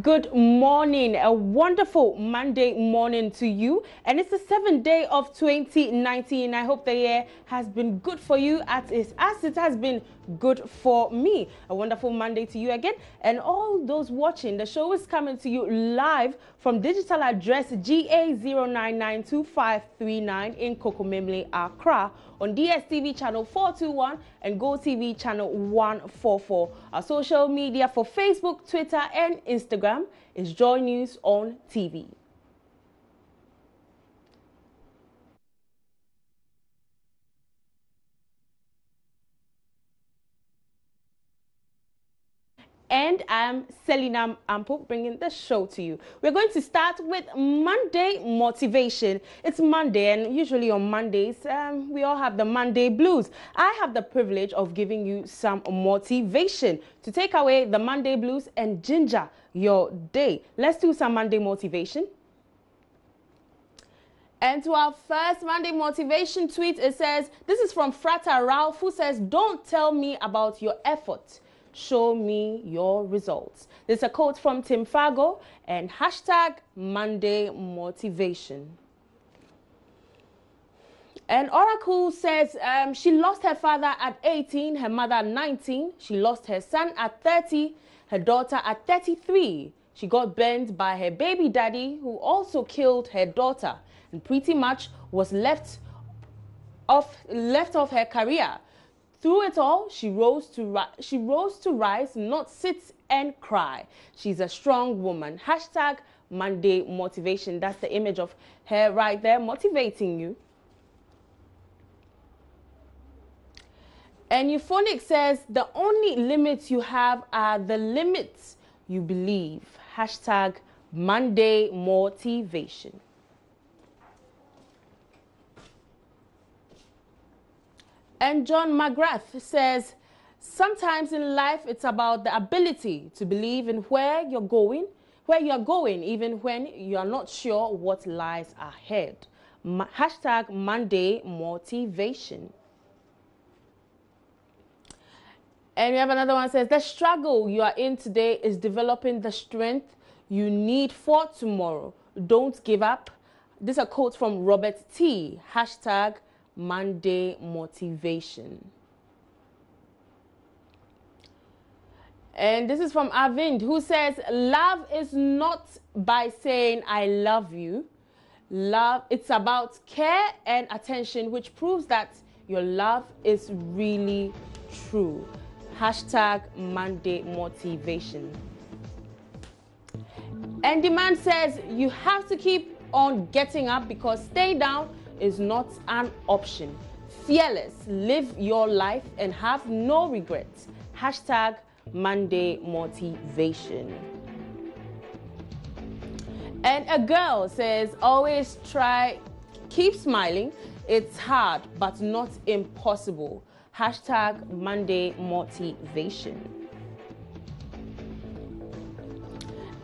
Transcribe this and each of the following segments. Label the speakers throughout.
Speaker 1: Good morning, a wonderful Monday morning to you, and it's the 7th day of 2019. I hope the year has been good for you as it has been good for me. A wonderful Monday to you again, and all those watching. The show is coming to you live from digital address GA0992539 in Kokomemle, Accra, on DSTV channel 421 and GoTV channel 144. Our social media for Facebook, Twitter, and Instagram is Joy News on TV. And I'm Selina Ampo, bringing the show to you. We're going to start with Monday motivation. It's Monday, and usually on Mondays, we all have the Monday blues. I have the privilege of giving you some motivation to take away the Monday blues and ginger your day. Let's do some Monday motivation. And to our first Monday motivation tweet, it says, this is from Frata Ralph, who says, don't tell me about your effort. Show me your results. There's a quote from Tim Fago and hashtag Monday motivation. And Oracle says she lost her father at 18, her mother at 19. She lost her son at 30, her daughter at 33. She got burned by her baby daddy, who also killed her daughter, and pretty much was left off her career. Through it all, she rose to rise, not sit and cry. She's a strong woman. Hashtag Monday motivation. That's the image of her right there, motivating you. And Euphonic says, the only limits you have are the limits you believe. Hashtag Monday motivation. And John McGrath says, sometimes in life it's about the ability to believe in where you're going, even when you are not sure what lies ahead. Hashtag Monday motivation. And we have another one that says, the struggle you are in today is developing the strength you need for tomorrow. Don't give up. This is a quote from Robert T. Hashtag Monday motivation. And this is from Arvind, who says, love is not by saying I love you. Love, it's about care and attention, which proves that your love is really true. Hashtag Monday motivation. And Demand says, you have to keep on getting up because stay down is not an option. Fearless, live your life and have no regrets. Hashtag Monday motivation. And a girl says, always try, keep smiling. It's hard, but not impossible. Hashtag Monday motivation.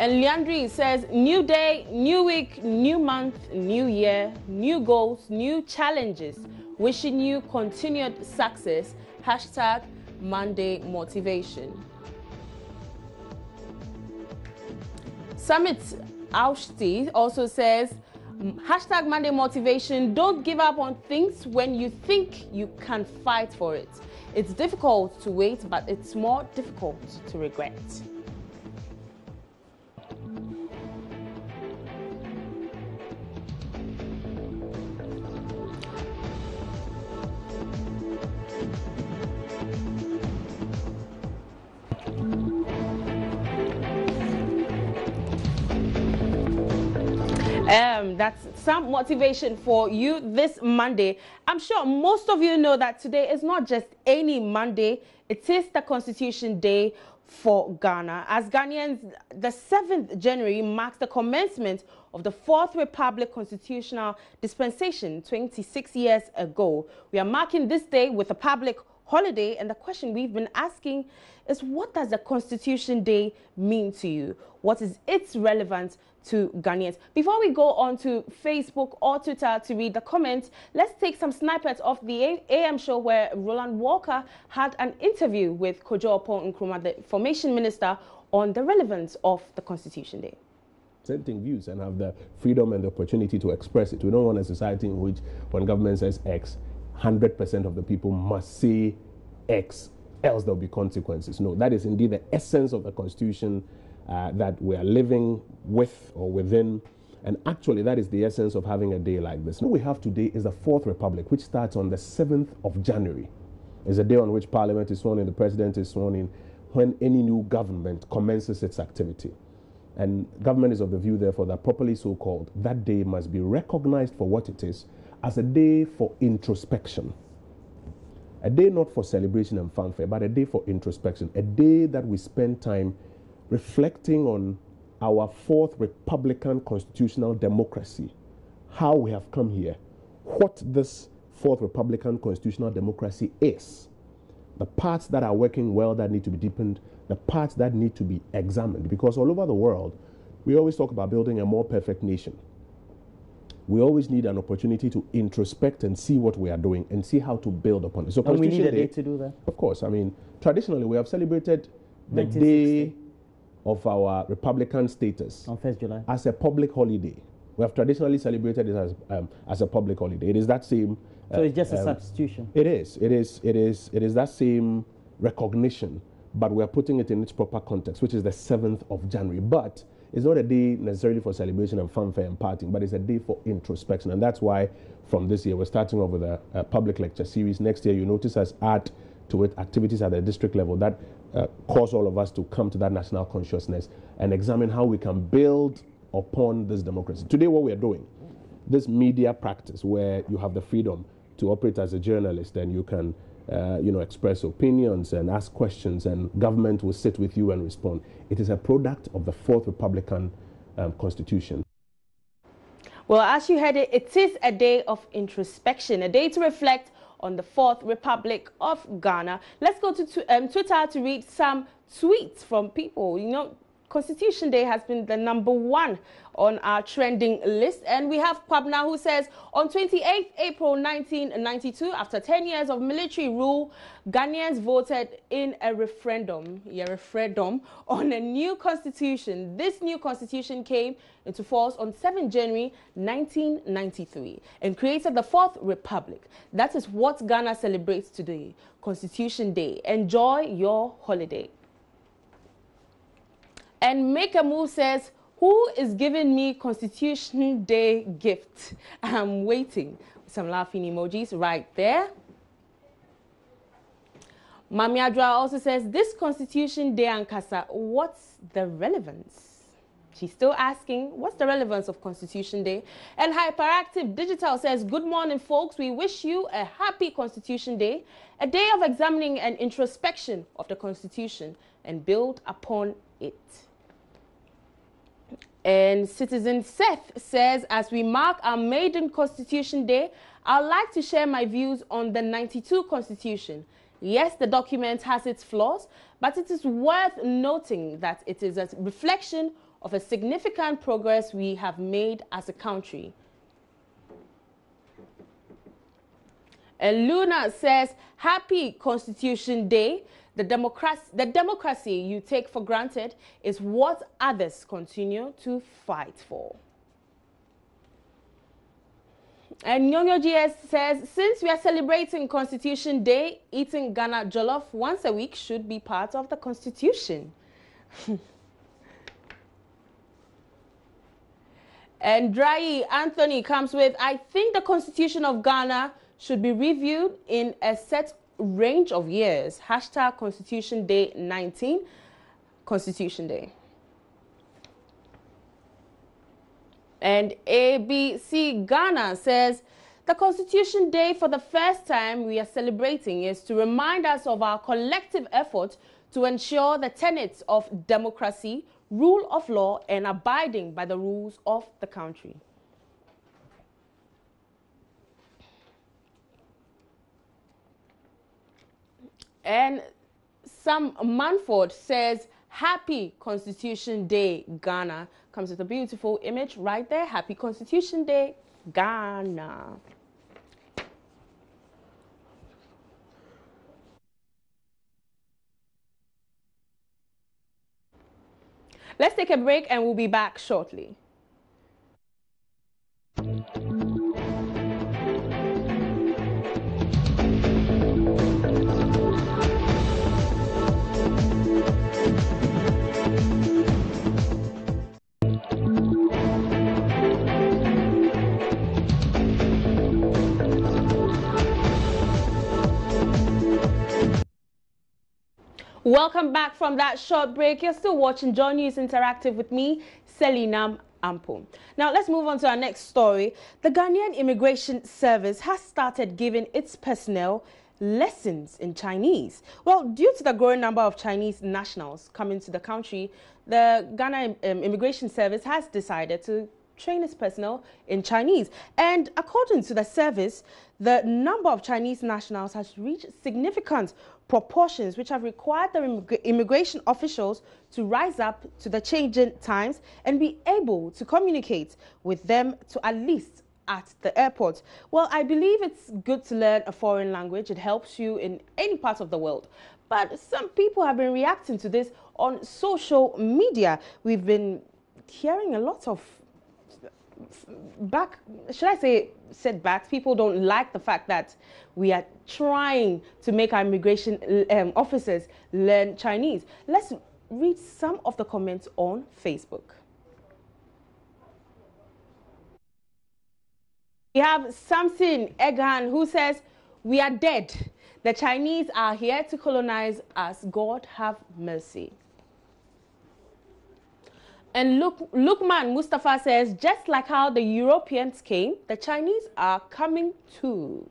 Speaker 1: And Leandri says, new day, new week, new month, new year, new goals, new challenges. Wishing you continued success. Hashtag Monday motivation. Summit Aushti also says, hashtag Monday motivation. Don't give up on things when you think you can fight for it. It's difficult to wait, but it's more difficult to regret. That's some motivation for you this Monday. I'm sure most of you know that today is not just any Monday. It is the Constitution Day for Ghana. As Ghanaians, the 7th January marks the commencement of the 4th Republic Constitutional Dispensation 26 years ago. We are marking this day with a public holiday, and the question we've been asking is, what does the Constitution Day mean to you? What is its relevance to Ghanaians? Before we go on to Facebook or Twitter to read the comments, let's take some snippets of the AM show where Roland Walker had an interview with Kojo Oppong Nkrumah, the Information Minister, on the relevance of the Constitution Day.
Speaker 2: Dissenting views and have the freedom and the opportunity to express it. We don't want a society in which when government says X, 100% of the people must say X, else there'll be consequences. No, that is indeed the essence of the Constitution that we are living with or within. And actually, that is the essence of having a day like this. What we have today is the Fourth Republic, which starts on the 7th of January. It's a day on which Parliament is sworn in, the President is sworn in, when any new government commences its activity. And government is of the view, therefore, that properly so-called, that day must be recognized for what it is, as a day for introspection. A day not for celebration and fanfare, but a day for introspection. A day that we spend time reflecting on our fourth Republican constitutional democracy, how we have come here, what this fourth Republican constitutional democracy is, the parts that are working well that need to be deepened, the parts that need to be examined. Because all over the world, we always talk about building a more perfect nation. We always need an opportunity to introspect and see what we are doing and see how to build upon it. So
Speaker 3: and we need a day to do that?
Speaker 2: Of course. I mean, traditionally, we have celebrated the day of our Republican status
Speaker 3: on 1st July
Speaker 2: as a public holiday. We have traditionally celebrated it as a public holiday. It is that same...
Speaker 3: so it's just a substitution?
Speaker 2: It is that same recognition, but we are putting it in its proper context, which is the 7th of January. But it's not a day necessarily for celebration and fanfare and partying, but it's a day for introspection. And that's why from this year, we're starting off with a public lecture series. Next year, you notice us add to it activities at the district level that cause all of us to come to that national consciousness and examine how we can build upon this democracy. Today, what we are doing, this media practice where you have the freedom to operate as a journalist and you can express opinions and ask questions, and government will sit with you and respond. It is a product of the Fourth Republican Constitution.
Speaker 1: Well, as you heard it, it is a day of introspection, a day to reflect on the Fourth Republic of Ghana. Let's go to Twitter to read some tweets from people. You know, Constitution Day has been the #1 on our trending list. And we have Kwabna, who says, on 28th April 1992, after 10 years of military rule, Ghanaians voted in a referendum on a new constitution. This new constitution came into force on 7 January 1993 and created the Fourth Republic. That is what Ghana celebrates today, Constitution Day. Enjoy your holiday. And Make a Move says, who is giving me Constitution Day gift? I'm waiting. Some laughing emojis right there. Mami Adra also says, this Constitution Day Ankasa, what's the relevance? She's still asking, what's the relevance of Constitution Day? And Hyperactive Digital says, good morning, folks. We wish you a happy Constitution Day, a day of examining and introspection of the Constitution and build upon it. And Citizen Seth says, as we mark our maiden Constitution Day, I'd like to share my views on the 92 Constitution. Yes, the document has its flaws, but it is worth noting that it is a reflection of a significant progress we have made as a country. And Luna says, happy Constitution Day. The democracy you take for granted is what others continue to fight for. And Nyonyo GS says, since we are celebrating Constitution Day, eating Ghana jollof once a week should be part of the Constitution. And Dry Anthony comes with, I think the Constitution of Ghana should be reviewed in a set range of years. Hashtag Constitution Day 19, Constitution Day. And ABC Ghana says, the Constitution Day for the first time we are celebrating is to remind us of our collective effort to ensure the tenets of democracy, rule of law, and abiding by the rules of the country. And Sam Manford says, happy Constitution Day, Ghana. Comes with a beautiful image right there. Happy Constitution Day, Ghana. Let's take a break and we'll be back shortly. Welcome back from that short break. You're still watching JoyNews Interactive with me, Selinam Ampo. Now let's move on to our next story. The Ghanaian Immigration Service has started giving its personnel lessons in Chinese. Well, due to the growing number of Chinese nationals coming to the country, the Ghana Immigration Service has decided to train its personnel in Chinese. And according to the service, the number of Chinese nationals has reached significant proportions, which have required the immigration officials to rise up to the changing times and be able to communicate with them to at least at the airport. Well, I believe it's good to learn a foreign language. It helps you in any part of the world. But some people have been reacting to this on social media. We've been hearing a lot of setbacks. People don't like the fact that we are trying to make our immigration officers learn Chinese. Let's read some of the comments on Facebook. We have Samson Egan who says, "We are dead. The Chinese are here to colonize us. God have mercy." And Lukman Mustafa says, "Just like how the Europeans came, the Chinese are coming too."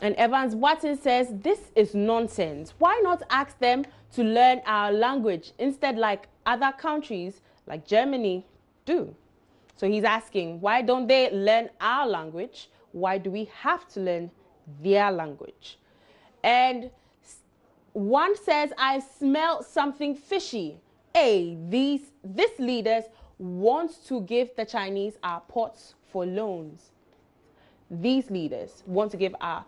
Speaker 1: And Evans Watson says, "This is nonsense. Why not ask them to learn our language instead like other countries like Germany do?" So he's asking, why don't they learn our language? Why do we have to learn their language? And one says, "I smell something fishy. Hey, these leaders want to give the Chinese our ports for loans." These leaders want to give our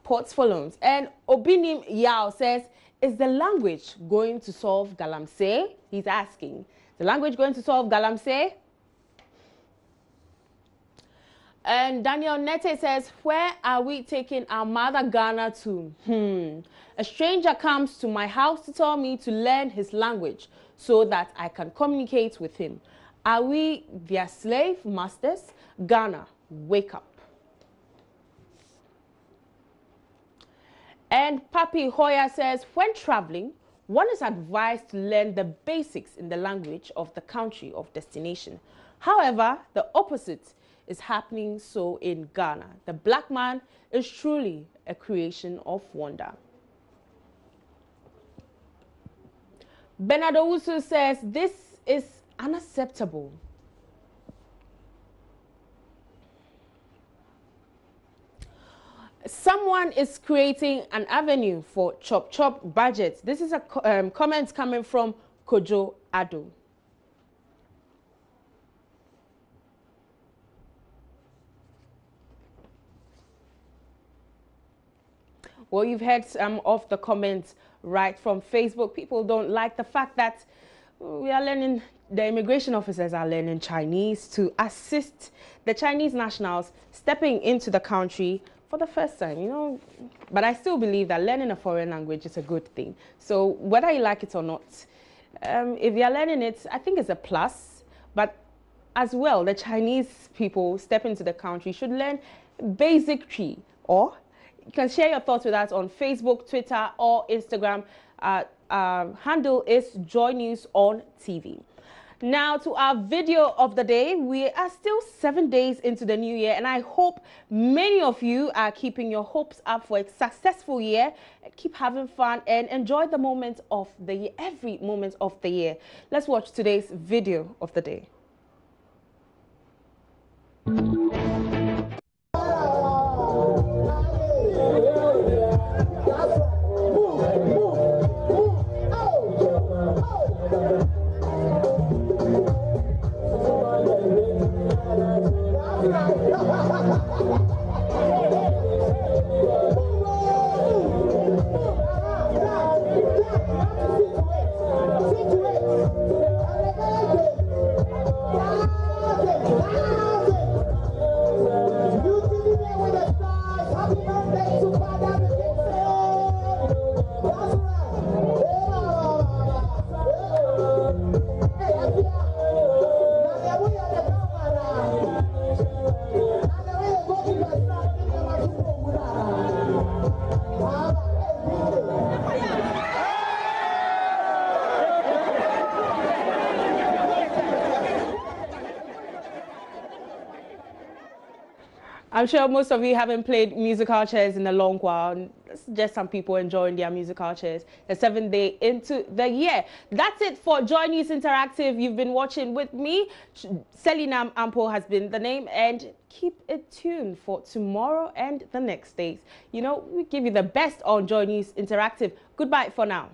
Speaker 1: ports for loans. And Obinim Yao says, "Is the language going to solve Galamsey?" He's asking, "Is the language going to solve Galamsey?" And Daniel Nete says, "Where are we taking our mother Ghana to? A stranger comes to my house to tell me to learn his language so that I can communicate with him. Are we their slave masters? Ghana, wake up." And Papi Hoya says, "When traveling, one is advised to learn the basics in the language of the country of destination. However, the opposite is happening so in Ghana. The black man is truly a creation of wonder." Bernard Owusu says, "This is unacceptable. Someone is creating an avenue for chop budgets." This is a comment coming from Kojo Ado. Well, you've heard some of the comments right from Facebook. People don't like the fact that we are learning, the immigration officers are learning Chinese to assist the Chinese nationals stepping into the country for the first time, you know. But I still believe that learning a foreign language is a good thing. So whether you like it or not, if you're learning it, I think it's a plus. But as well, the Chinese people stepping into the country should learn basic Cree. Or you can share your thoughts with us on Facebook, Twitter, or Instagram. Handle is JoyNews on TV. Now to our video of the day. We are still 7 days into the new year, and I hope many of you are keeping your hopes up for a successful year. Keep having fun and enjoy the moments of the year, every moment of the year. Let's watch today's video of the day. I'm sure most of you haven't played musical chairs in a long while. It's just some people enjoying their musical chairs. The 7th day into the year. That's it for Joy News Interactive. You've been watching with me. Selinam Ampo has been the name, and keep it tuned for tomorrow and the next days. You know, we give you the best on Joy News Interactive. Goodbye for now.